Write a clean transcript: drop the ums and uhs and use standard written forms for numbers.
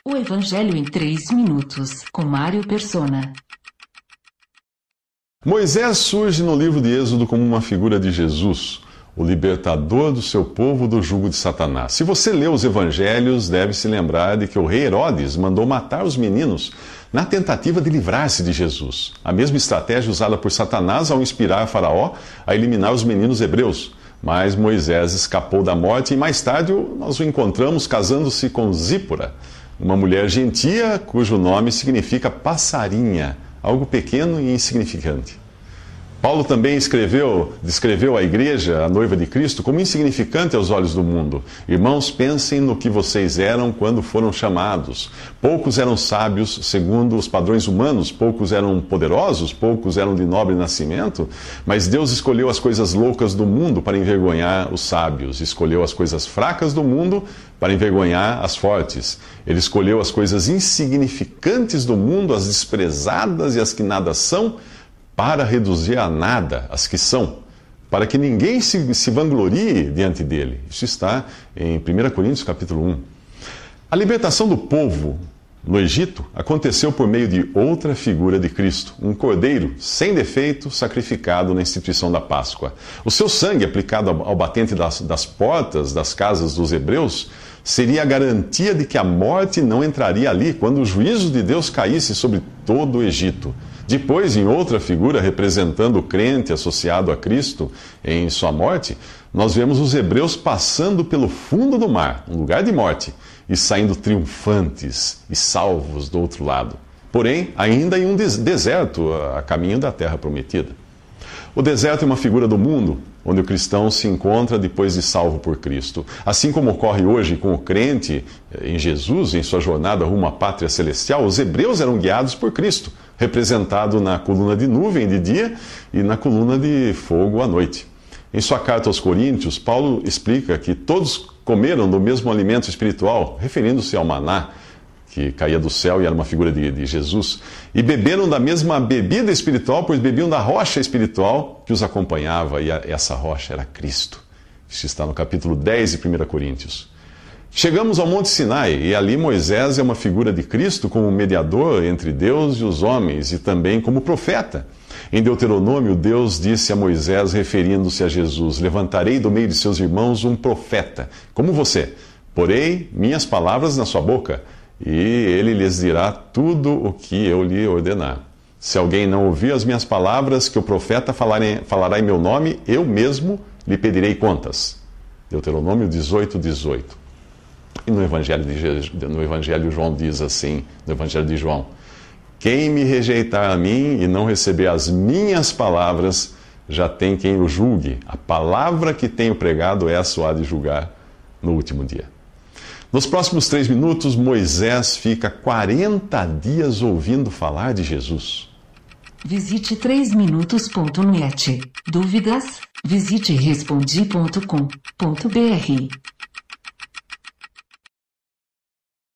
O Evangelho em 3 minutos, com Mário Persona. Moisés surge no livro de Êxodo como uma figura de Jesus, o libertador do seu povo do jugo de Satanás. Se você lê os evangelhos, deve se lembrar de que o rei Herodes mandou matar os meninos na tentativa de livrar-se de Jesus. A mesma estratégia usada por Satanás ao inspirar Faraó a eliminar os meninos hebreus. Mas Moisés escapou da morte e mais tarde nós o encontramos casando-se com Zípora, uma mulher gentia cujo nome significa passarinha, algo pequeno e insignificante. Paulo também descreveu a igreja, a noiva de Cristo, como insignificante aos olhos do mundo. Irmãos, pensem no que vocês eram quando foram chamados. Poucos eram sábios, segundo os padrões humanos, poucos eram poderosos, poucos eram de nobre nascimento, mas Deus escolheu as coisas loucas do mundo para envergonhar os sábios, escolheu as coisas fracas do mundo para envergonhar as fortes. Ele escolheu as coisas insignificantes do mundo, as desprezadas e as que nada são, para reduzir a nada as que são, para que ninguém se vanglorie diante dele. Isso está em 1 Coríntios capítulo 1. A libertação do povo no Egito aconteceu por meio de outra figura de Cristo, um cordeiro sem defeito sacrificado na instituição da Páscoa. O seu sangue aplicado ao batente das portas das casas dos hebreus seria a garantia de que a morte não entraria ali quando o juízo de Deus caísse sobre todo o Egito. Depois, em outra figura representando o crente associado a Cristo em sua morte, nós vemos os hebreus passando pelo fundo do mar, um lugar de morte, e saindo triunfantes e salvos do outro lado. Porém, ainda em um deserto a caminho da terra prometida. O deserto é uma figura do mundo, onde o cristão se encontra depois de salvo por Cristo. Assim como ocorre hoje com o crente em Jesus, em sua jornada rumo à pátria celestial, os hebreus eram guiados por Cristo, representado na coluna de nuvem de dia e na coluna de fogo à noite. Em sua carta aos Coríntios, Paulo explica que todos comeram do mesmo alimento espiritual, referindo-se ao maná, que caía do céu e era uma figura de Jesus, e beberam da mesma bebida espiritual, pois bebiam da rocha espiritual que os acompanhava, e essa rocha era Cristo. Isso está no capítulo 10 de 1 Coríntios. Chegamos ao Monte Sinai, e ali Moisés é uma figura de Cristo como mediador entre Deus e os homens, e também como profeta. Em Deuteronômio, Deus disse a Moisés, referindo-se a Jesus: levantarei do meio de seus irmãos um profeta, como você, porei minhas palavras na sua boca, e ele lhes dirá tudo o que eu lhe ordenar. Se alguém não ouvir as minhas palavras que o profeta falará em meu nome, eu mesmo lhe pedirei contas. Deuteronômio 18, 18. E no Evangelho João diz assim, no Evangelho de João: quem me rejeitar a mim e não receber as minhas palavras, já tem quem o julgue. A palavra que tenho pregado, essa há de julgar no último dia. Nos próximos 3 minutos, Moisés fica 40 dias ouvindo falar de Jesus. Visite 3minutos.net. Dúvidas? Visite respondi.com.br.